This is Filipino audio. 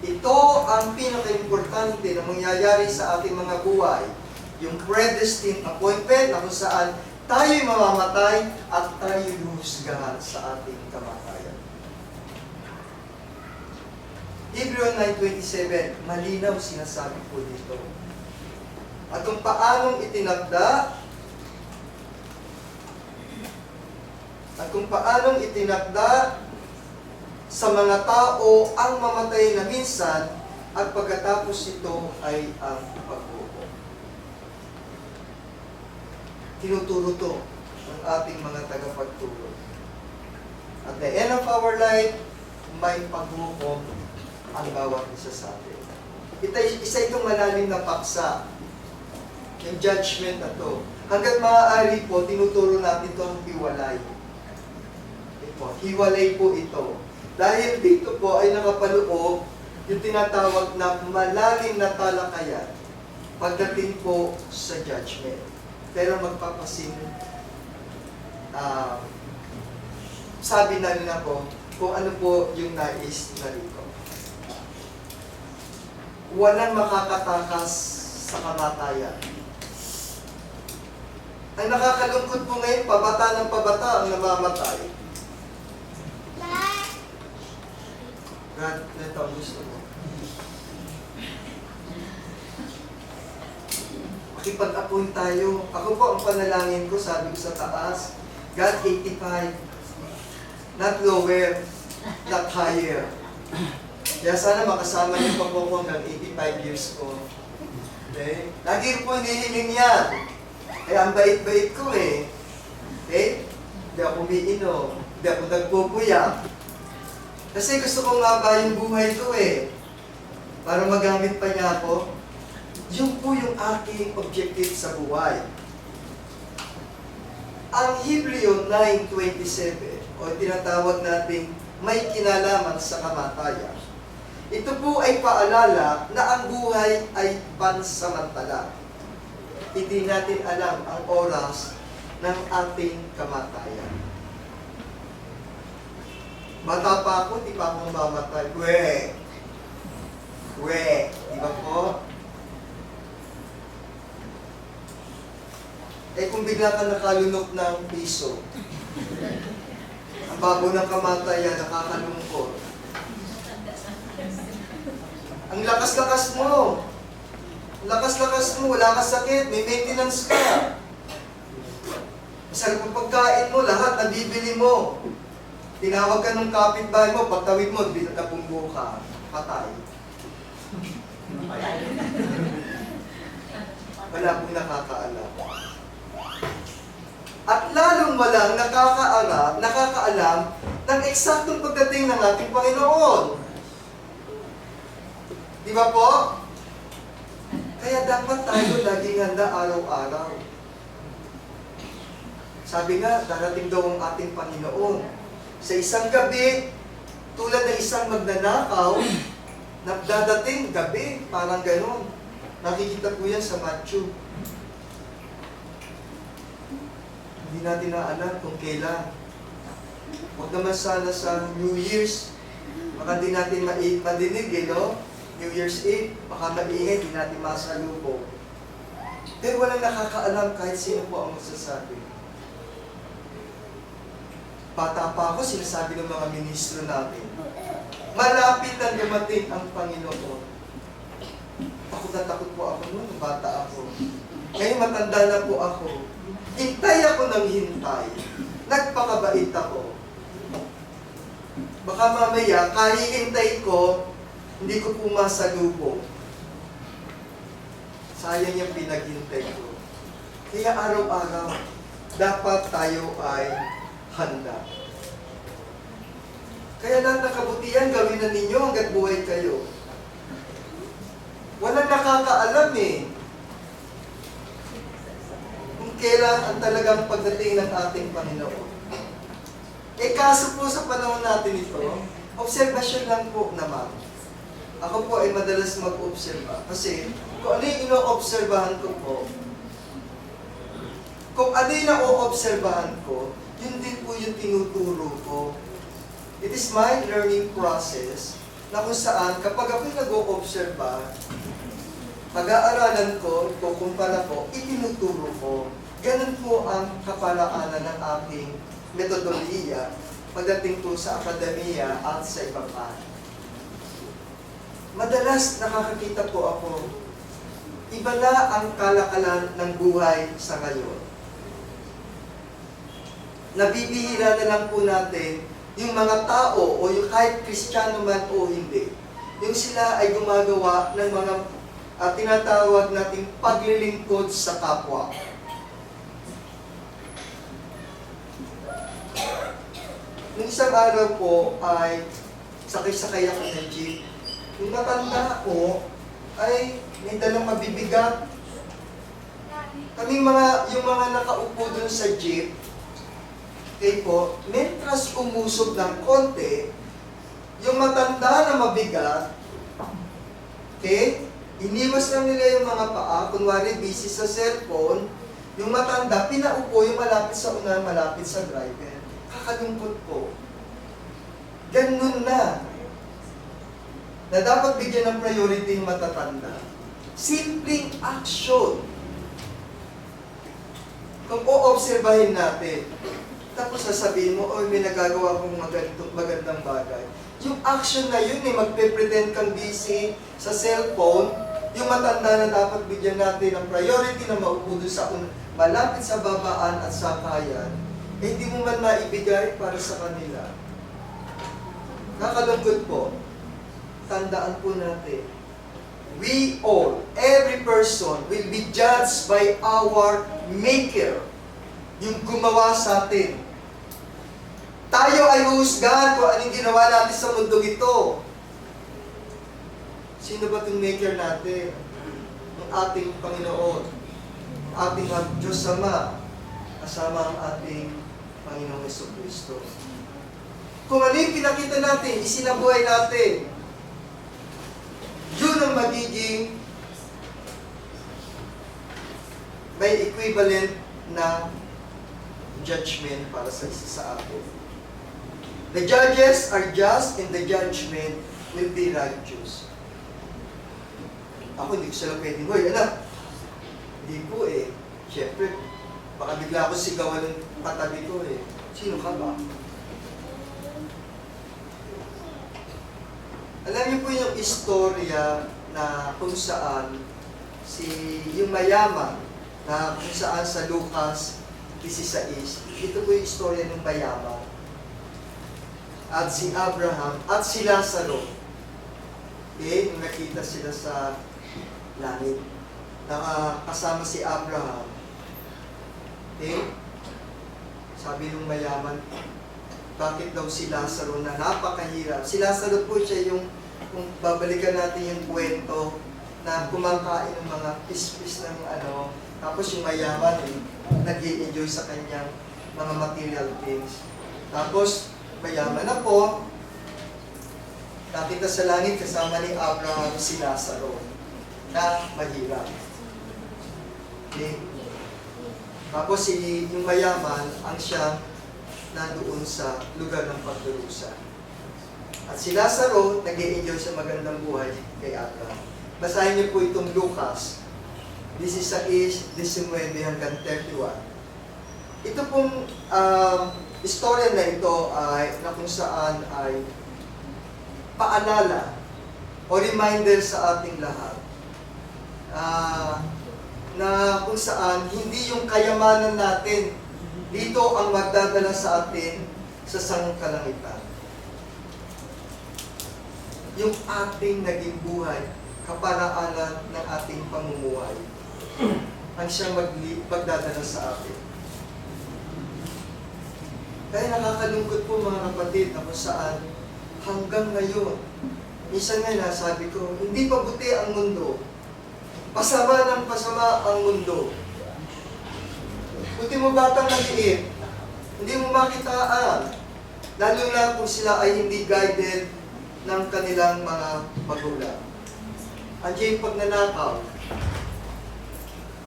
Ito ang pinaka-importante na mangyayari sa ating mga buhay. Yung predestined appointment na kung saan tayo'y mamamatay at tayo'y luhusgahan sa ating kamatayan. Hebrew 9:27, malinaw sinasabi po dito. At kung paanong itinakda sa mga tao ang mamatay na minsan at pagkatapos ito ay ang pagbuo. Tinuturo to ng ating mga tagapagturo. At the end of our life, may paghukom ang bawat isa sa atin. Isa itong malalim na paksa, yung judgment na to. Hanggat maaari po, tinuturo natin itong hiwalay. Hiwalay po ito. Dahil dito po ay nakapaloob yung tinatawag na malalim na talakayan pagdating po sa judgment. Pero magpapasin, sabi na rin ako kung ano po yung nais na rito. Walang makakatakas sa kamatayan. Ang nakakalungkot po ngayon, pabata ng pabata ang namamatay. God, ito ang gusto mo. Makipag-appoint tayo. Ako po, ang panalangin ko, sabi ko sa taas, God, 85. Not lower, not higher. Kaya sana makasama niyo pa po ko hanggang 85 years ko. Okay? Lagi po hinihiling yan. Kaya ang bait-bait ko eh. Okay? Hindi ako umiinom. Hindi ako nagpupuya. Kasi gusto ko nga ba yung buhay ko eh. Para magamit pa niya ako. Yun po yung aking objective sa buhay. Ang Hebreo 9:27 o tinatawag nating may kinalaman sa kamatayan. Ito po ay paalala na ang buhay ay pansamantala. Hindi natin alam ang oras ng ating kamatayan. Bata pa ako, di pa akong mamatay. Di ba po? Eh kung bigla ka nakalunok ng piso, ang babo ng kamatayan, nakakalungkot. Ang lakas-lakas mo. Lakas-lakas mo, wala ka sakit, may maintenance ka. Masarap ang pagkain mo, lahat nabibili mo. Tinawag ka ng kapitbahay mo, pagtawid mo, napunggo ka, patay. Wala pong nakakaalam. At lalong walang nakakaalam ng eksaktong pagdating ng ating Panginoon. Di ba po? Kaya dapat tayo laging handa araw-araw. Sabi nga, darating daw ang ating Panginoon. Sa isang gabi, tulad ng isang magnanakaw, dadating gabi, parang gano'n. Nakikita po yan sa Matthew. Hindi natin naalam kung kailan. Huwag naman sana sa New Year's. Baka di natin madinig, no? New Year's Eve, baka maingay, di natin masalubong. Pero walang nakakaalam kahit sino po ang magsasabi. Bata pa ako, sinasabi ng mga ministro natin, malapit na dumating ang Panginoon. Takot na takot po ako noon, bata ako. Ngayon matanda na po ako. Hintay ako ng hintay. Nagpakabait ako. Baka mamaya, kahihintay ko, hindi ko pumasalubong. Sayang yung pinaghintay ko. Kaya araw-araw, dapat tayo ay handa. Kaya lahat ng kabutihan, gawin na ninyo hanggat buhay kayo. Walang nakakaalam eh. Kung kailan ang talagang pagdating ng ating Panginoon. Eh kaso po sa panahon natin ito, obserbasyon lang po naman. Ako po ay madalas mag-obserba. Kasi kung ano yung ino-obserbahan ko po, kung ano yung na-obserbahan ko, yun din po yung tinuturo ko. It is my learning process na kung saan kapag ako'y nag-o-obserba, pag-aaralan ko, kukumpara ko, itinuturo ko. Ganun po ang kapalaanan ng aking metodolohiya pagdating po sa akademiya at sa iba pa. Madalas nakakakita po ako, iba na ang kalakalan ng buhay sa ngayon. Nabibihira na lang po natin yung mga tao o yung kahit Kristiyano man o hindi, yung sila ay gumagawa ng mga tinatawag nating paglilingkod sa kapwa. Nung isang araw po ay sakay-sakay ako ng jeep. Yung matanda ko ay may dalang mabibigat. Kaming yung mga nakaupo dun sa jeep, okay po, mentras umusog ng konti, yung matanda na mabigat, okay, iniwas lang nila yung mga paa, kunwari busy sa cellphone, yung matanda, pinaupo yung malapit sa unahan, malapit sa driver. Kakalungkot po. Ganun na dapat bigyan ng priority yung matatanda. Simpleng action. Kung o-obserbahin natin, tapos sasabihin mo, oh, may nagagawa kong magandang bagay. Yung action na yun, magpe-pretend kang busy sa cellphone, yung matanda na dapat bigyan natin ng priority na maupo doon sa malapit sa babaan at sakayan, hindi mo man maibigay para sa kanila. Kakalungkot po. Tandaan po natin, we all, every person will be judged by our Maker, yung gumawa sa atin. Tayo ay huhusgahan kung anong ginawa natin sa mundong ito. Sino ba itong Maker natin? Ang ating Panginoon, ating Diyos Ama, kasama ang ating Panginoong Jesucristo. Kung ano yung pinakita natin, isinabuhay natin, yun ang magiging may equivalent na judgment para sa isa sa atin. The judges are just and the judgment will be righteous. Ako hindi ko sila pwedeng, hoy anak, hindi po eh. Siyempre, baka bigla ako sigawan ng katabi ko eh. Sino ka ba? Alam niyo po yung istorya na kung saan yung mayaman na kung saan sa Lucas 16, ito po yung istorya ng mayaman at si Abraham at si Lazaro. Okay, nung nakita sila sa langit, kasama si Abraham. Okay, sabi ng mayaman, bakit daw si Lazaro na napakahirap? Si Lazaro po siya yung, kung babalikan natin yung kwento, na kumakain ng mga pispis ng tapos yung mayaman nag-i-enjoy sa kanyang mga material things. Tapos, mayaman na po, nakita sa langit kasama ni Abraham si Lazaro na mahirap. Okay? Tapos yung mayaman ang siyang nandoon sa lugar ng pagdurusa. At si Lazaro, nag-i-enjoy sa magandang buhay kay Abraham. Basahin niyo po itong Lucas. This is 19 hanggang 31. Ito pong istorya na ito ay na kung saan ay paalala o reminder sa ating lahat na kung saan hindi yung kayamanan natin dito ang magdadala sa atin sa sangkalangitan. Yung ating naging buhay, kaparaanan ng ating pamumuhay, ang siyang magdadala sa atin. Kaya nakakalungkot po mga kapatid na kung saan hanggang ngayon, minsan nga sabi ko, hindi pa buti ang mundo. Pasama ng pasama ang mundo. Buti mo batang maliit, hindi mo makitaan. Lalo na kung sila ay hindi guided ng kanilang mga magulang. Andiyan yung pagnanakaw,